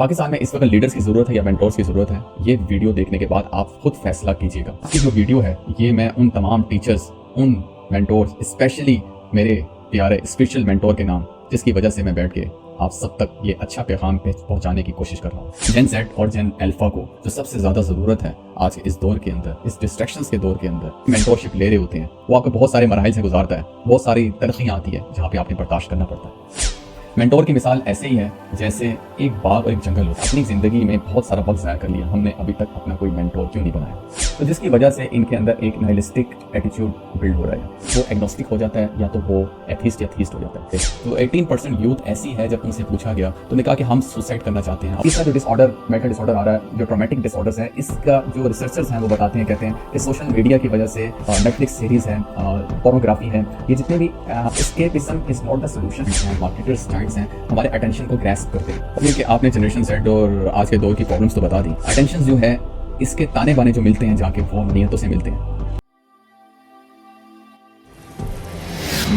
पाकिस्तान में इस वक्त लीडर्स की ज़रूरत है या मेंटोर्स की ज़रूरत है, ये वीडियो देखने के बाद आप खुद फैसला कीजिएगा। ये जो वीडियो है ये मैं उन तमाम टीचर्स, उन मेंटोर्स, स्पेशली मेरे प्यारे स्पेशल मेंटोर के नाम, जिसकी वजह से मैं बैठ के आप सब तक ये अच्छा पैगाम पहुंचाने की कोशिश कर रहा हूँ। जेन जेड और जेन अल्फा को जो सबसे ज़्यादा ज़रूरत है आज के इस दौर के अंदर, इस डिस्ट्रैक्शंस के दौर के अंदर, मेंटोरशिप ले रहे होते हैं। वो आपको बहुत सारे मराहिल से गुजारता है, बहुत सारी तलखियाँ आती है जहाँ पे आपने बर्दाश्त करना पड़ता है। मेंटोर की मिसाल ऐसे ही है जैसे एक बाग और एक जंगल होता है। अपनी ज़िंदगी में बहुत सारा वक्त ज़ाया कर लिया, हमने अभी तक अपना कोई मेंटोर क्यों नहीं बनाया? तो जिसकी वजह से इनके अंदर एक नाइलिस्टिक एटीट्यूड बिल्ड हो रहा है। वो एग्नोस्टिक हो जाता है या तो वो एथीस्ट या थीस्ट हो जाता है। तो 18% यूथ ऐसी है, जब उनसे पूछा गया तो उन्होंने कहा कि हम सुसाइड करना चाहते हैं। इसका जो डिसऑर्डर, मेंटल डिसऑर्डर आ रहा है, जो ट्रॉमेटिक डिसऑर्डर्स है, इसका जो रिसर्चर्स हैं वो बताते हैं, कहते हैं कि सोशल मीडिया की वजह से, नेटफ्लिक्स सीरीज है, पोर्नोग्राफी है, ये जितने भी escapism is not the solution. Marketers Giants हैं, हमारे अटेंशन को ग्रैस्प करते हैं। क्योंकि आपने जनरेशन जेड और आज के दौर की प्रॉब्लम्स तो बता दी। अटेंशन जो है, इसके ताने बाने जो मिलते हैं जाके, वो नियतों से मिलते हैं।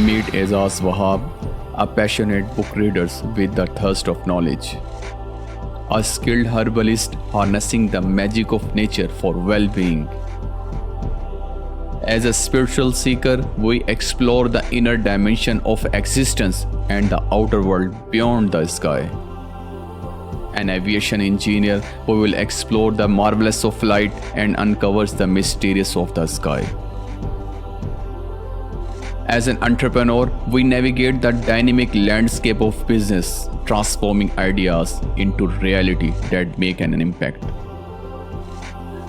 Meet Azaz Wahab, a passionate book reader with the thirst of knowledge, a skilled herbalist harnessing the magic of nature for well-being. As a spiritual seeker, we explore the inner dimension of existence and the outer world beyond the sky. An aviation engineer who will explore the marvelous of light and uncovers the mysterious of the sky. As an entrepreneur, we navigate the dynamic landscape of business, transforming ideas into reality that make an impact.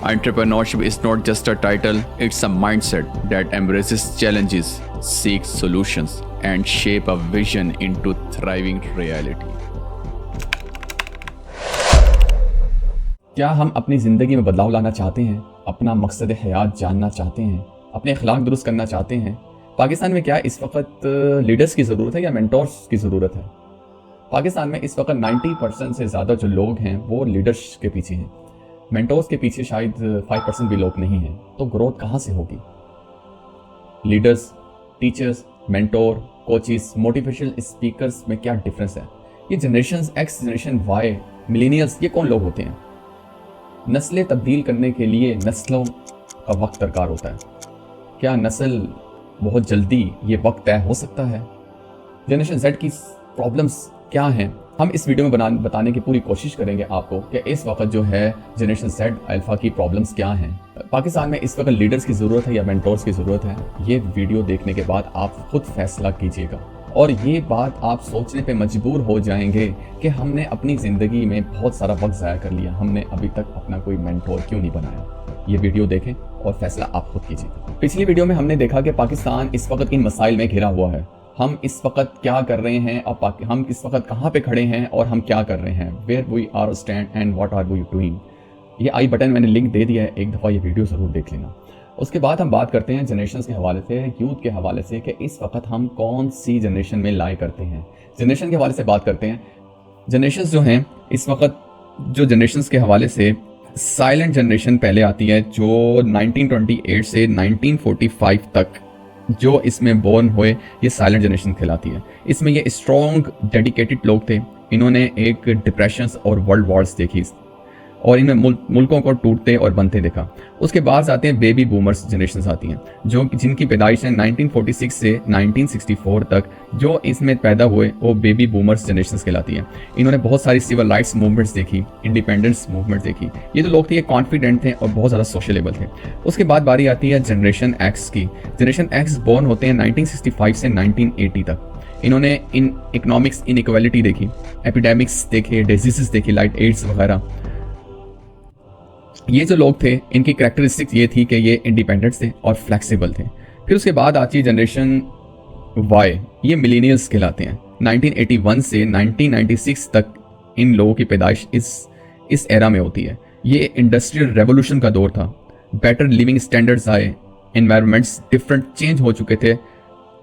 Entrepreneurship is not just a title, it's a mindset that embraces challenges, seeks solutions, and shape a vision into thriving reality. क्या हम अपनी ज़िंदगी में बदलाव लाना चाहते हैं? अपना मकसद हयात जानना चाहते हैं? अपने अखलाक दुरुस्त करना चाहते हैं? पाकिस्तान में क्या इस वक्त लीडर्स की ज़रूरत है या मेंटोर्स की ज़रूरत है? पाकिस्तान में इस वक्त 90% से ज़्यादा जो लोग हैं वो लीडर्स के पीछे हैं। मेंटोर्स के पीछे शायद 5% भी लोग नहीं हैं। तो ग्रोथ कहाँ से होगी? Leaders, teachers, mentor, coaches, motivational speakers में क्या डिफरेंस है? ये generation X, generation Y, millennials, ये कौन लोग होते हैं? नस्लें तब्दील करने के लिए नस्लों का वक्त दरकार होता है। क्या नस्ल बहुत जल्दी ये वक्त तय हो सकता है? जनरेशन जेड की प्रॉब्लम्स क्या हैं? हम इस वीडियो में बताने की पूरी कोशिश करेंगे आपको कि इस वक्त जो है जनरेशन जेड अल्फा की प्रॉब्लम्स क्या हैं। पाकिस्तान में इस वक्त लीडर्स की ज़रूरत है या मेंटोर्स की ज़रूरत है, ये वीडियो देखने के बाद आप खुद फैसला कीजिएगा। और ये बात आप सोचने पे मजबूर हो जाएंगे कि हमने अपनी ज़िंदगी में बहुत सारा वक्त ज़ाया कर लिया, हमने अभी तक अपना कोई मेंटोर क्यों नहीं बनाया? ये वीडियो देखें और फैसला आप खुद कीजिए। पिछली वीडियो में हमने देखा कि पाकिस्तान इस वक्त इन मसाइल में घिरा हुआ है। हम इस वक्त क्या कर रहे हैं और हम इस वक्त कहाँ पे खड़े हैं और हम क्या कर रहे हैं, where we are stand and what are we doing. ये आई बटन मैंने लिंक दे दिया है, एक दफ़ा ये वीडियो ज़रूर देख लेना। उसके बाद हम बात करते हैं जनरेशन के हवाले से, यूथ के हवाले से, कि इस वक्त हम कौन सी जनरेशन में लाई करते हैं। जनरेशन के हवाले से बात करते हैं। जनरेशन जो हैं इस वक्त, जो जनरेशन के हवाले से साइलेंट जनरेशन पहले आती है, जो 1928 से 1945 तक जो इसमें बोर्न हुए, ये साइलेंट जनरेशन कहलाती है। इसमें ये स्ट्रॉन्ग डेडिकेटेड लोग थे। इन्होंने एक डिप्रेशन और वर्ल्ड वॉर्स देखी और इन्हें मुल्कों को टूटते और बनते देखा। उसके बाद आते हैं बेबी बूमर्स जनरेशन आती हैं, जो जिनकी पैदाइश है 1946 से 1964 तक, जो इसमें पैदा हुए वो बेबी बूमर्स जनरेशन कहलाती है। इन्होंने बहुत सारी सिविल राइट्स मूवमेंट्स देखी, इंडिपेंडेंस मूवमेंट देखी। ये जो लोग थे ये कॉन्फिडेंट थे और बहुत ज़्यादा सोशलेबल थे। उसके बाद बारी आती है जनरेशन एक्स की। जनरेशन एक्स बोर्न होते हैं 1965 से 1980 तक। इन्होंने इन इकोनॉमिक्स इनइक्वालिटी देखी, एपिडेमिक्स देखे, डिजीज़ देखी, लाइक एड्स वगैरह। ये जो लोग थे इनकी कैरेक्टरिस्टिक्स ये थी कि ये इंडिपेंडेंट थे और फ्लेक्सिबल थे। फिर उसके बाद आती है जनरेशन वाई, ये मिलेनियल्स कहलाते हैं। 1981 से 1996 तक इन लोगों की पैदाइश इस एरा में होती है। ये इंडस्ट्रियल रेवोल्यूशन का दौर था, बेटर लिविंग स्टैंडर्ड्स आए, एनवायरनमेंट्स डिफरेंट चेंज हो चुके थे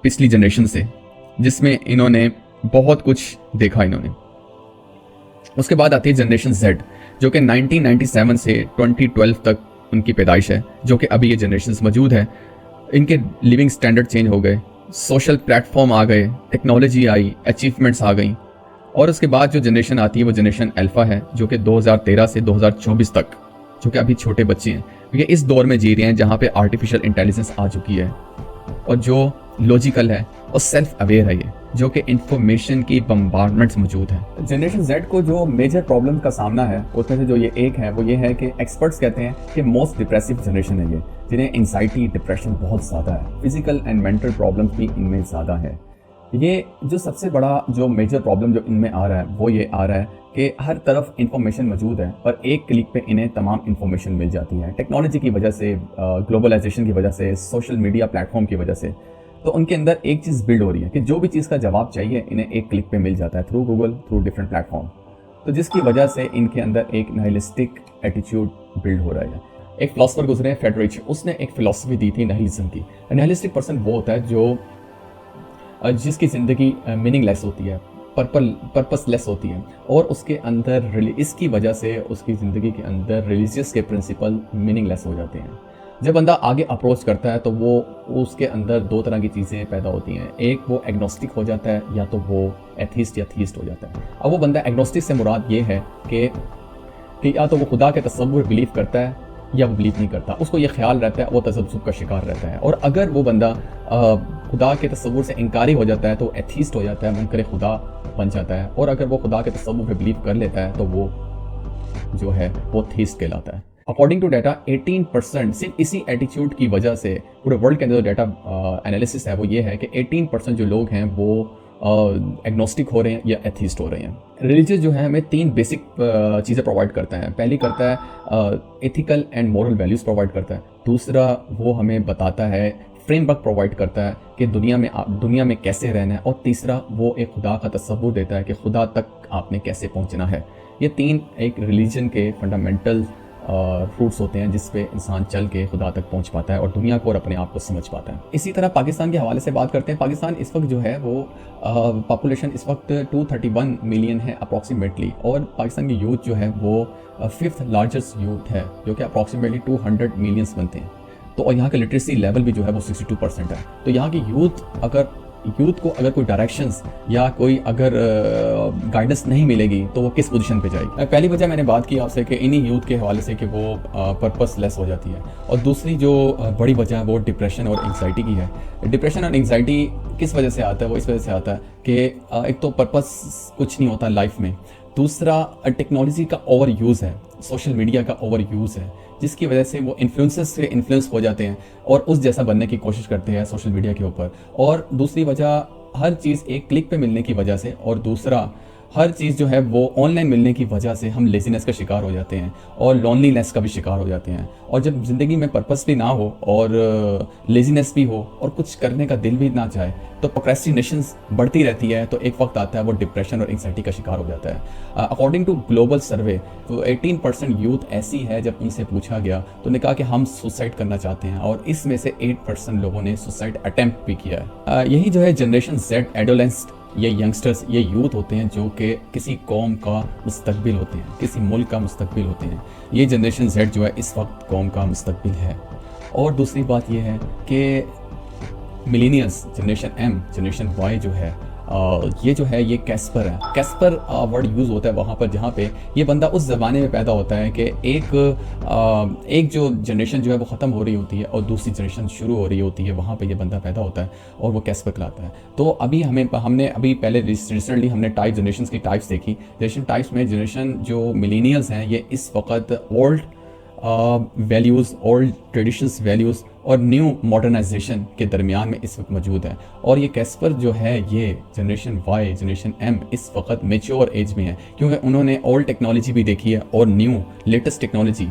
पिछली जनरेशन से, जिसमें इन्होंने बहुत कुछ देखा इन्होंने। उसके बाद आती है जनरेशन जेड, जो कि 1997 से 2012 तक उनकी पैदाइश है, जो कि अभी ये जनरेशन मौजूद है। इनके लिविंग स्टैंडर्ड चेंज हो गए, सोशल प्लेटफॉर्म आ गए, टेक्नोलॉजी आई, अचीवमेंट्स आ गई। और उसके बाद जो जनरेशन आती है वो जनरेशन अल्फा है, जो कि 2013 से 2024 तक, जो कि अभी छोटे बच्चे हैं, ये इस दौर में जी रहे हैं जहाँ पे आर्टिफिशियल इंटेलिजेंस आ चुकी है और जो लॉजिकल है और सेल्फ अवेयर है, ये जो कि इंफॉर्मेशन की बम्बार्डमेंट्स मौजूद है। जनरेशन जेड को जो मेजर प्रॉब्लम का सामना है उसमें से जो ये एक है वो ये है कि एक्सपर्ट्स कहते हैं कि मोस्ट डिप्रेसिव जनरेशन है ये, जिन्हें एंजाइटी डिप्रेशन बहुत ज़्यादा है, फिजिकल एंड मेंटल प्रॉब्लम्स भी इनमें ज़्यादा है। ये जो सबसे बड़ा जो मेजर प्रॉब्लम जो इनमें आ रहा है वो ये आ रहा है कि हर तरफ इंफॉर्मेशन मौजूद है और एक क्लिक पे इन्हें तमाम इंफॉर्मेशन मिल जाती है। टेक्नोलॉजी की वजह से, ग्लोबलाइजेशन की वजह से, सोशल मीडिया प्लेटफॉर्म की वजह से, तो उनके अंदर एक चीज़ बिल्ड हो रही है कि जो भी चीज़ का जवाब चाहिए इन्हें एक क्लिक पे मिल जाता है through Google, through different platform. तो जिसकी वजह से इनके अंदर एक नाइलिस्टिक एटीट्यूड बिल्ड हो रहा है। एक फिलोसफर गुजरे हैं फ्रेडरिच, उसने एक फिलोसफी दी थी नाइलिज्म की। नाइलिस्टिक पर्सन वो होता है जो जिसकी ज़िंदगी मीनिंगलेस होती है, पर्पसलेस होती है और उसके अंदर इसकी वजह से उसकी ज़िंदगी के अंदर रिलीजियस के प्रिंसिपल मीनिंगलेस हो जाते हैं। जब बंदा आगे अप्रोच करता है तो वो उसके अंदर दो तरह की चीज़ें पैदा होती हैं, एक वो एग्नोस्टिक हो जाता है या तो वो एथीस्ट या थीस्ट हो जाता है। अब वो बंदा एग्नोस्टिक से मुराद ये है कि या तो वो खुदा के तसव्वुर बिलीव करता है या वो बिलीव नहीं करता, उसको ये ख्याल रहता है, वो तसव्वुर का शिकार रहता है। और अगर वो बंदा खुदा के तसव्वुर से इनकारी हो जाता है तो एथीस्ट हो जाता है, मुनकर खुदा बन जाता है। और अगर वो खुदा के तसव्वुर पे बिलीव कर लेता है तो वो जो है वो थीस्ट कहलाता है। अकॉर्डिंग टू डाटा 18% सिर्फ इसी एटीट्यूड की वजह से पूरे वर्ल्ड के अंदर जो डाटा एनालिसिस है वो ये है कि 18% जो लोग हैं वो एग्नोस्टिक हो रहे हैं या एथीस्ट हो रहे हैं। रिलीजियस जो है हमें तीन बेसिक चीज़ें प्रोवाइड करता है। पहली करता है ethical and moral values provide करता है। दूसरा वो हमें बताता है, फ्रेमवर्क प्रोवाइड करता है कि दुनिया में कैसे रहना है। और तीसरा वो एक खुदा का तसव्वुर देता है कि खुदा तक आपने कैसे पहुंचना है। ये तीन एक रिलीजन के फंडामेंटल रूट्स होते हैं जिस पे इंसान चल के खुदा तक पहुंच पाता है और दुनिया को और अपने आप को समझ पाता है। इसी तरह पाकिस्तान के हवाले से बात करते हैं। पाकिस्तान इस वक्त जो है वो पॉपुलेशन इस वक्त 231 मिलियन है अप्रॉक्सीमेटली, और पाकिस्तान की यूथ जो है वो 5th लार्जेस्ट यूथ है, जो कि अप्रॉक्सीमेटली 200 मिलियंस बनते हैं। तो और यहाँ का लिटरेसी लेवल भी जो है वो 62% है। तो यहाँ की यूथ को अगर कोई डायरेक्शंस या कोई अगर गाइडेंस नहीं मिलेगी तो वो किस पोजीशन पे जाएगी। पहली वजह मैंने बात की आपसे कि इन्हीं यूथ के हवाले से कि वो पर्पसलेस हो जाती है। और दूसरी जो बड़ी वजह है वो डिप्रेशन और एंग्जाइटी की है। डिप्रेशन और एंग्जाइटी किस वजह से आता है? वो इस वजह से आता है कि एक तो पर्पस कुछ नहीं होता लाइफ में, दूसरा टेक्नोलॉजी का ओवर यूज़ है, सोशल मीडिया का ओवर यूज़ है, जिसकी वजह से वो इन्फ्लुएंसर्स से इन्फ्लुएंस हो जाते हैं और उस जैसा बनने की कोशिश करते हैं सोशल मीडिया के ऊपर। और दूसरी वजह हर चीज़ एक क्लिक पे मिलने की वजह से, और दूसरा हर चीज़ जो है वो ऑनलाइन मिलने की वजह से हम लेजीनेस का शिकार हो जाते हैं और लॉनलीनेस का भी शिकार हो जाते हैं। और जब ज़िंदगी में पर्पस भी ना हो और लेजीनेस भी हो और कुछ करने का दिल भी ना चाहे तो प्रोक्रेस्टिनेशंस बढ़ती रहती है। तो एक वक्त आता है वो डिप्रेशन और एंग्जाइटी का शिकार हो जाता है। अकॉर्डिंग टू ग्लोबल सर्वे तो 18% यूथ ऐसी है, जब उनसे पूछा गया तो उन्होंने कहा कि हम सुसाइड करना चाहते हैं, और इसमें से 8% लोगों ने सुसाइड अटेम्प्ट भी किया है। यही जो है जनरेशन जेड एडोलेंस, ये यंगस्टर्स, ये यूथ होते हैं जो कि किसी कौम का मुस्तकबिल होते हैं, किसी मुल्क का मुस्तकबिल होते हैं। ये जनरेशन जेड जो है इस वक्त कौम का मुस्तकबिल है। और दूसरी बात ये है कि millennials, generation M, generation Y जो है ये जो है ये कैस्पर है। कैस्पर वर्ड यूज़ होता है वहाँ पर जहाँ पे ये बंदा उस ज़माने में पैदा होता है कि एक जो जनरेशन जो है वो ख़त्म हो रही होती है और दूसरी जनरेशन शुरू हो रही होती है, वहाँ पे ये बंदा पैदा होता है और वो कैस्पर कहलाता है। तो अभी हमने अभी पहले रिसेंटली हमने टाइप जनरेशन की टाइप्स देखी। जनरेशन टाइप्स में जनरेशन जो मिलेनियल्स हैं ये इस वक्त old values, old traditions values और न्यू मॉडर्नाइजेशन के दरमियान में इस वक्त मौजूद है। और ये कैस्पर जो है ये जनरेशन वाई, जनरेशन एम इस वक्त मेच्योर एज में है, क्योंकि उन्होंने ओल्ड टेक्नोलॉजी भी देखी है और new latest technology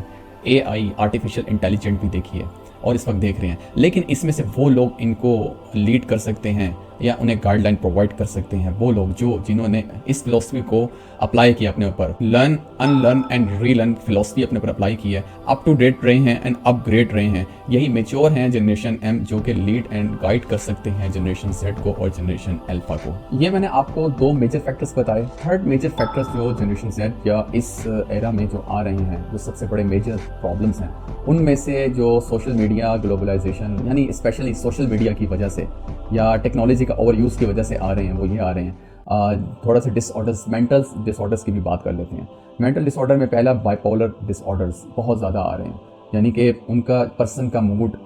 AI artificial intelligent भी देखी है और इस वक्त देख रहे हैं। लेकिन इसमें से वो लोग इनको लीड कर सकते हैं या उन्हें गाइडलाइन प्रोवाइड कर सकते हैं वो लोग जिन्होंने इस फिलोसफी को अप्लाई किया अपने ऊपर, learn, unlearn and relearn philosophy अपने ऊपर अप्लाई की है, अप टू डेट रहे हैं एंड अपग्रेड रहे हैं। यही मेच्योर हैं जनरेशन एम जो कि लीड एंड गाइड कर सकते हैं जनरेशन जेड को और जनरेशन अल्फा को। ये मैंने आपको दो मेजर फैक्टर्स बताए। थर्ड मेजर फैक्टर्स जो जनरेशन जेड या इस एरा में जो आ रहे हैं, जो सबसे बड़े मेजर प्रॉब्लम्स हैं, उनमें से जो सोशल मीडिया, ग्लोबलाइजेशन, यानी स्पेशली सोशल मीडिया की वजह से या टेक्नोलॉजी का ओवर यूज़ की वजह से आ रहे हैं वो ये आ रहे हैं। थोड़ा सा डिसऑर्डर्स, मेंटल डिसऑर्डर्स की भी बात कर लेते हैं। मेंटल डिसऑर्डर में पहला बाइपोलर डिसऑर्डर्स बहुत ज़्यादा आ रहे हैं, यानी कि उनका पर्सन का मूड,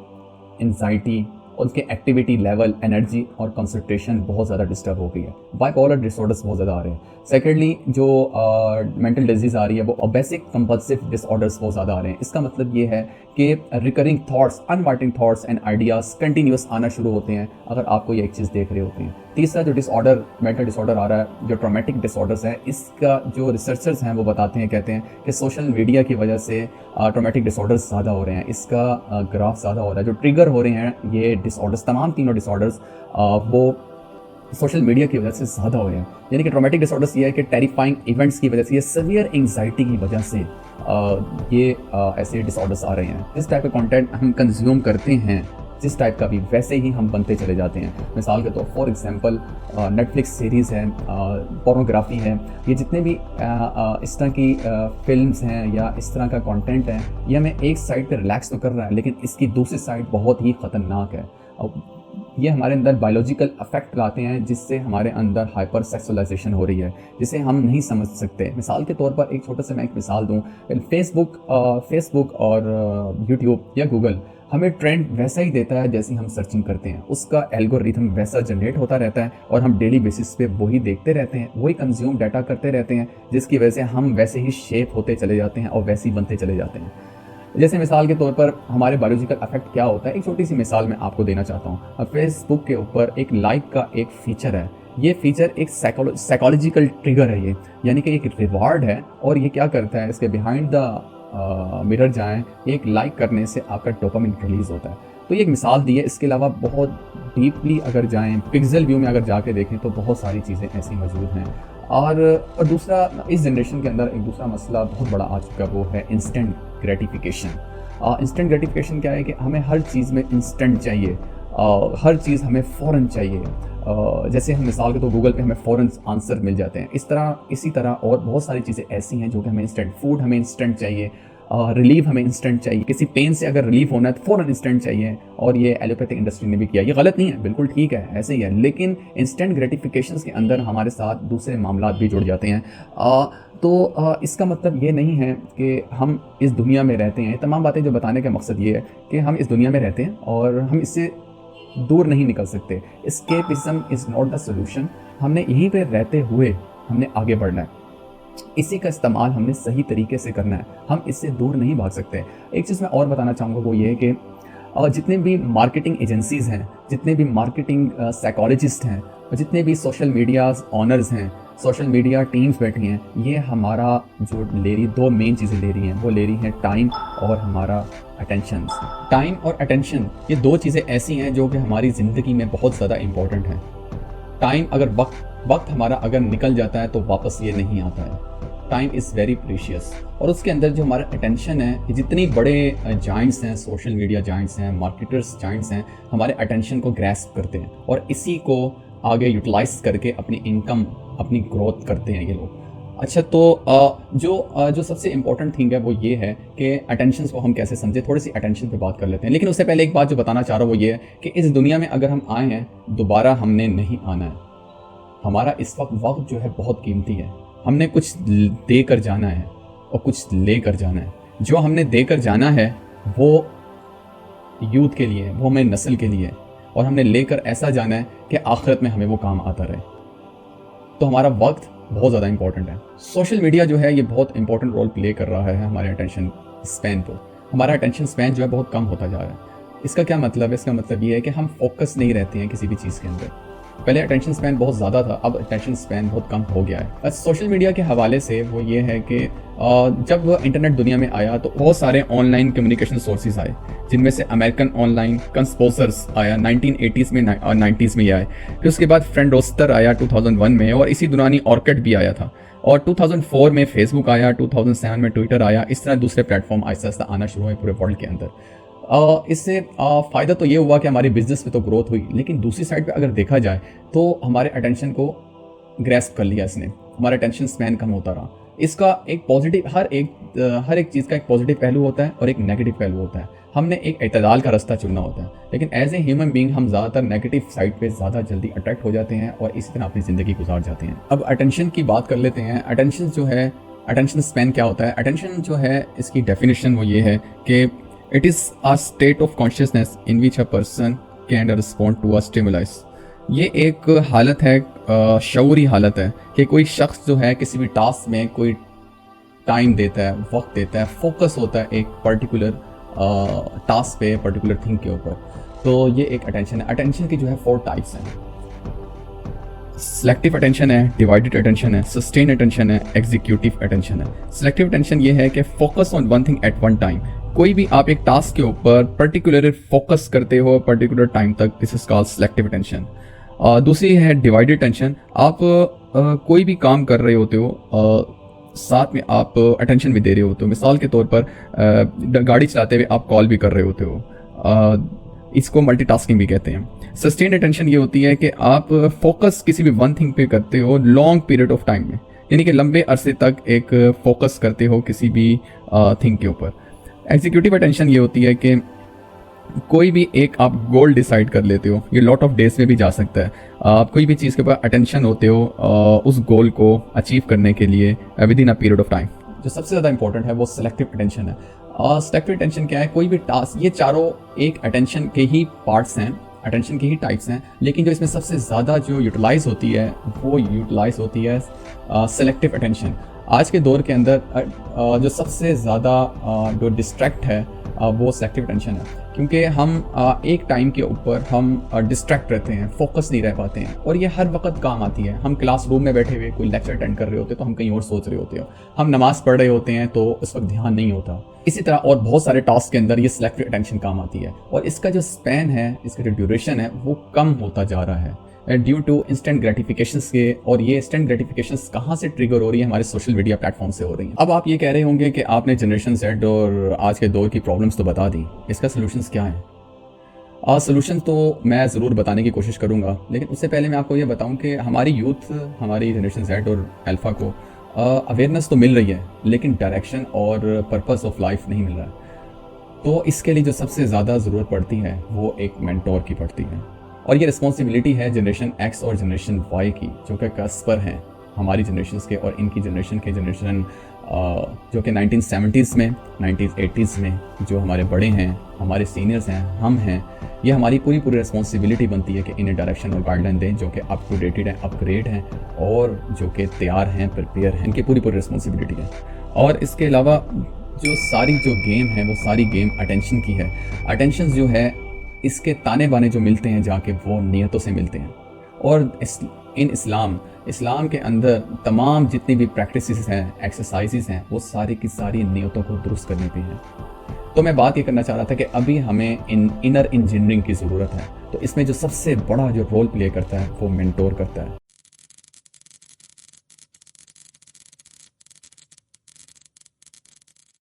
एंजाइटी, उनके एक्टिविटी लेवल, एनर्जी और कंसंट्रेशन बहुत ज़्यादा डिस्टर्ब हो गई है। बाइपोलर डिसऑर्डर्स बहुत ज़्यादा आ रहे हैं। सेकेंडली जो मेंटल डिजीज़ आ रही है वो ओबेसिक कंपल्सिव डिसऑर्डर्स बहुत ज़्यादा आ रहे हैं। इसका मतलब ये है कि recurring thoughts, unwanted thoughts and ideas continuous आना शुरू होते हैं अगर आप कोई एक चीज़ देख रहे होते हैं। तीसरा जो डिसऑर्डर, मेंटल डिसऑर्डर आ रहा है, जो ट्रॉमेटिक डिसऑर्डर्स है, इसका जो रिसर्चर्स हैं वो बताते हैं, कहते हैं कि सोशल मीडिया की वजह से ट्रॉमेटिक डिसऑर्डर्स ज़्यादा हो रहे हैं। इसका ग्राफ ज़्यादा हो रहा है। जो ट्रिगर हो रहे हैं ये डिसऑर्डर्स, तमाम तीनों डिसऑर्डर्स वो सोशल मीडिया की वजह से ज़्यादा हो रहे हैं। यानी कि ट्रॉमेटिक डिसऑर्डर्स ये है कि टेरिफाइंग इवेंट्स की वजह से, ये सीवियर एंग्जाइटी की वजह से ऐसे डिसऑर्डर्स आ रहे हैं। जिस टाइप का कंटेंट हम कंज्यूम करते हैं, जिस टाइप का भी, वैसे ही हम बनते चले जाते हैं। मिसाल के तौर फॉर एग्जांपल नेटफ्लिक्स सीरीज़ है, पोर्नोग्राफी है, ये जितने भी इस तरह की फिल्म्स हैं या इस तरह का कंटेंट है, ये हमें एक साइड पे रिलैक्स तो कर रहा है, लेकिन इसकी दूसरी साइड बहुत ही ख़तरनाक है। ये हमारे अंदर बायोलॉजिकल इफेक्ट लाते हैं, जिससे हमारे अंदर हाइपर सेक्सुअलाइजेशन हो रही है, जिसे हम नहीं समझ सकते। मिसाल के तौर पर एक छोटा सा मैं एक मिसाल दूं, फेसबुक और यूट्यूब या गूगल हमें ट्रेंड वैसा ही देता है जैसे हम सर्चिंग करते हैं। उसका एल्गोरिथम वैसा जनरेट होता रहता है और हम डेली बेसिस पे वही देखते रहते हैं, वही कंज्यूम डाटा करते रहते हैं, जिसकी वजह से हम वैसे ही शेप होते चले जाते हैं और वैसे ही बनते चले जाते हैं। जैसे मिसाल के तौर पर हमारे बायोलॉजिकल इफेक्ट क्या होता है, एक छोटी सी मिसाल मैं आपको देना चाहता हूँ। फेसबुक के ऊपर एक लाइक का एक फीचर है। ये फीचर एक साइकोलॉजिकल ट्रिगर है, ये यानी कि एक रिवार्ड है, और ये क्या करता है, इसके बिहाइंड द मिरर जाएं, एक लाइक करने से आपका डोपामिन रिलीज होता है। तो ये एक मिसाल दी है। इसके अलावा बहुत डीपली अगर जाएं, पिक्सल व्यू में अगर जाके देखें तो बहुत सारी चीज़ें ऐसी मौजूद हैं। और दूसरा, इस जनरेशन के अंदर एक दूसरा मसला बहुत बड़ा आ चुका है, वो है इंस्टेंट ग्रेटिफिकेशन। इंस्टेंट ग्रेटिफिकेशन क्या है कि हमें हर चीज़ में इंस्टेंट चाहिए, हर चीज़ हमें फ़ौरन चाहिए। जैसे हम मिसाल के तो गूगल पे हमें फ़ौरन आंसर मिल जाते हैं, इसी तरह और बहुत सारी चीज़ें ऐसी हैं जो कि हमें इंस्टेंट, फूड हमें इंस्टेंट चाहिए, रिलीफ हमें इंस्टेंट चाहिए, किसी पेन से अगर रिलीफ होना है तो फ़ौरन इंस्टेंट चाहिए। और ये एलोपैथिक इंडस्ट्री ने भी किया। ये गलत नहीं है, बिल्कुल ठीक है, ऐसे ही है, लेकिन इंस्टेंट ग्रेटिफिकेशंस के अंदर हमारे साथ दूसरे मामला भी जुड़ जाते हैं। इसका मतलब ये नहीं है कि हम इस दुनिया में रहते हैं। तमाम बातें जो बताने का मकसद ये है कि हम इस दुनिया में रहते हैं और हम इससे दूर नहीं निकल सकते। Escapism is not the solution. हमने यहीं पे रहते हुए हमने आगे बढ़ना है, इसी का इस्तेमाल हमने सही तरीके से करना है, हम इससे दूर नहीं भाग सकते। एक चीज़ मैं और बताना चाहूँगा, वो ये है कि जितने भी मार्केटिंग एजेंसीज़ हैं, जितने भी मार्केटिंग साइकोलॉजिस्ट हैं, जितने भी सोशल मीडिया ऑनर्स हैं, सोशल मीडिया टीम्स बैठी हैं, ये हमारा जो दो मेन चीज़ें ले रही हैं, वो ले रही हैं टाइम और हमारा अटेंशन। टाइम और अटेंशन, ये दो चीज़ें ऐसी हैं जो कि हमारी ज़िंदगी में बहुत ज़्यादा इंपॉर्टेंट हैं। टाइम अगर वक्त हमारा अगर निकल जाता है तो वापस ये नहीं आता है। Time is very precious. और उसके अंदर जो हमारा अटेंशन है, ये जितनी बड़े जाइंट्स हैं, सोशल मीडिया जाइंट्स हैं, मार्केटर्स जाइंट्स हैं, हमारे अटेंशन को ग्रैस्प करते हैं और इसी को आगे यूटिलाइज करके अपनी इनकम, अपनी ग्रोथ करते हैं ये लोग। अच्छा, तो जो सबसे इम्पोर्टेंट थिंग है वो ये है कि अटेंशन को हम कैसे समझें। थोड़ी सी अटेंशन पे बात कर लेते हैं, लेकिन उससे पहले एक बात जो बताना चाह रहा हूँ वो ये है कि इस दुनिया में अगर हम आए हैं, दोबारा हमने नहीं आना है। हमारा इस वक्त जो है बहुत कीमती है। हमने कुछ देकर जाना है और कुछ लेकर जाना है। जो हमने देकर जाना है वो यूथ के लिए, वो हमें नस्ल के लिए, और हमने लेकर ऐसा जाना है कि आखिरत में हमें वो काम आता रहे। तो हमारा वक्त बहुत ज़्यादा इंपॉर्टेंट है। सोशल मीडिया जो है ये बहुत इंपॉर्टेंट रोल प्ले कर रहा है हमारे अटेंशन स्पैन पर। हमारा अटेंशन स्पैन जो है बहुत कम होता जा रहा है। इसका क्या मतलब है? इसका मतलब ये है कि हम फोकस नहीं रहते हैं किसी भी चीज़ के अंदर। पहले अटेंशन स्पैन बहुत ज़्यादा था, अब अटेंशन स्पैन बहुत कम हो गया है। सोशल मीडिया के हवाले से वो ये है कि जब इंटरनेट दुनिया में आया तो बहुत सारे ऑनलाइन कम्युनिकेशन सोर्सेज आए, जिनमें से अमेरिकन ऑनलाइन कंस्पोजर्स आया 1980s में और 90s में ये आए। फिर उसके बाद फ्रेंड रोस्टर आया 2001 में, और इसी दौरान ही ऑर्किड भी आया था। और 2004 में फेसबुक आया, 2007 में ट्विटर आया। इस तरह दूसरे प्लेटफॉर्म आहिस्ता आहिस्ता आना शुरू हुए पूरे वर्ल्ड के अंदर। इससे फ़ायदा तो ये हुआ कि हमारी बिजनेस में तो ग्रोथ हुई, लेकिन दूसरी साइड पे अगर देखा जाए तो हमारे अटेंशन को ग्रैस्प कर लिया इसने, हमारा अटेंशन स्पैन कम होता रहा। इसका एक पॉजिटिव, हर एक चीज़ का एक पॉजिटिव पहलू होता है और एक नेगेटिव पहलू होता है। हमने एक इतदाल का रास्ता चुनना होता है। लेकिन एज ए ह्यूमन बीइंग हम ज़्यादातर नेगेटिव साइड पे ज़्यादा जल्दी अट्रैक्ट हो जाते हैं और इसी तरह अपनी ज़िंदगी गुजार जाते हैं। अब अटेंशन की बात कर लेते हैं। अटेंशन जो है, अटेंशन स्पैन क्या होता है? अटेंशन जो है इसकी डेफिनेशन वो ये है कि it is a state of consciousness in which a person can respond to a stimulus. ये एक हालत है, शऊरी हालत है कि कोई शख्स जो है किसी भी टास्क में कोई टाइम देता है, वक्त देता है, फोकस होता है एक पर्टिकुलर टास्क पे, पर्टिकुलर थिंग के ऊपर। तो ये एक अटेंशन है। अटेंशन की जो है 4 टाइप्स हैं। सिलेक्टिव अटेंशन है, डिवाइडेड अटेंशन है, सस्टेन अटेंशन है, एग्जीक्यूटिव अटेंशन है। सिलेक्टिव अटेंशन ये है कि focus on one thing at one time. कोई भी आप एक टास्क के ऊपर पर्टिकुलर फोकस करते हो पर्टिकुलर टाइम तक, this is called selective attention. दूसरी है डिवाइडेड अटेंशन। आप कोई भी काम कर रहे होते हो, साथ में आप अटेंशन भी दे रहे होते हो। मिसाल के तौर पर गाड़ी चलाते हुए आप कॉल भी कर रहे होते हो, इसको मल्टीटास्किंग भी कहते हैं। सस्टेन्ड अटेंशन ये होती है कि आप फोकस किसी भी वन थिंग पे करते हो लॉन्ग पीरियड ऑफ टाइम में, यानी कि लंबे अरसे तक एक फोकस करते हो किसी भी थिंग के ऊपर। एग्जीक्यूटिव अटेंशन ये होती है कि कोई भी एक आप गोल डिसाइड कर लेते हो, ये लॉट ऑफ डेज में भी जा सकता है। आप कोई भी चीज़ के ऊपर अटेंशन होते हो उस गोल को अचीव करने के लिए with in a period of time. जो सबसे ज़्यादा इंपॉर्टेंट है वो सिलेक्टिव अटेंशन है। सिलेक्टिव अटेंशन क्या है? कोई भी टास्क, ये चारों एक अटेंशन के ही पार्ट्स हैं, अटेंशन के ही टाइप्स हैं, लेकिन जो इसमें सबसे ज़्यादा जो यूटिलाइज होती है वो यूटिलाइज होती है सिलेक्टिव अटेंशन। आज के दौर के अंदर जो सबसे ज़्यादा जो डिस्ट्रैक्ट है वो सिलेक्टिव अटेंशन है, क्योंकि हम एक टाइम के ऊपर हम डिस्ट्रैक्ट रहते हैं, फोकस नहीं रह पाते हैं, और ये हर वक्त काम आती है। हम क्लासरूम में बैठे हुए कोई लेक्चर अटेंड कर रहे होते हैं तो हम कहीं और सोच रहे होते हैं, हम नमाज़ पढ़ रहे होते हैं तो उस वक्त ध्यान नहीं होता। इसी तरह और बहुत सारे टास्क के अंदर ये सिलेक्टिव अटेंशन काम आती है, और इसका जो स्पैन है, इसका जो ड्यूरेशन है वो कम होता जा रहा है ड्यू टू इंस्टेंट ग्रेटिफिकेशंस के। और ये इंस्टेंट ग्रेटिफिकेशंस कहाँ से ट्रिगर हो रही है? हमारे सोशल मीडिया प्लेटफॉर्म से हो रही है। अब आप ये कह रहे होंगे कि आपने जनरेशन Z और आज के दौर की प्रॉब्लम्स तो बता दी, इसका सोल्यूशंस क्या है? सोल्यूशन तो मैं ज़रूर बताने की कोशिश करूँगा, लेकिन उससे पहले मैं आपको ये बताऊँ कि हमारी यूथ, हमारी जनरेशन Z और अल्फ़ा को अवेयरनेस तो मिल रही है, लेकिन डायरेक्शन और पर्पस ऑफ लाइफ नहीं मिल रहा है। तो इसके लिए जो सबसे ज़्यादा ज़रूरत पड़ती है वो एक मेंटोर की पड़ती है, और ये रिस्पॉन्सिबिलिटी है जनरेशन X और जनरेशन Y की, जो कि कस्प पर हैं हमारी जनरेशन के और इनकी जनरेशन के जनरेशन जो कि 1970s में, 1980s में जो हमारे बड़े हैं, हमारे सीनियर्स हैं, हम हैं। ये हमारी पूरी रिस्पॉन्सिबिलिटी बनती है कि इन्हें डायरेक्शन और गाइडलाइन दें जो कि अप टू डेटेड हैं, अपग्रेड हैं और जो कि तैयार हैं, प्रिपेयर हैं। इनकी पूरी रिस्पॉन्सिबिलिटी है। और इसके अलावा जो सारी जो गेम है वो सारी गेम अटेंशन की है। अटेंशन जो है इसके ताने बाने जो मिलते हैं जाके वो नियतों से मिलते हैं। और इस्लाम के अंदर तमाम जितनी भी प्रैक्टिसेस हैं, एक्सरसाइजेस हैं, वो सारी की सारी नियतों को दुरुस्त करने पे हैं। तो मैं बात ये करना चाह रहा था कि अभी हमें इनर इंजीनियरिंग की ज़रूरत है। तो इसमें जो सबसे बड़ा जो रोल प्ले करता है वो मेंटोर करता है।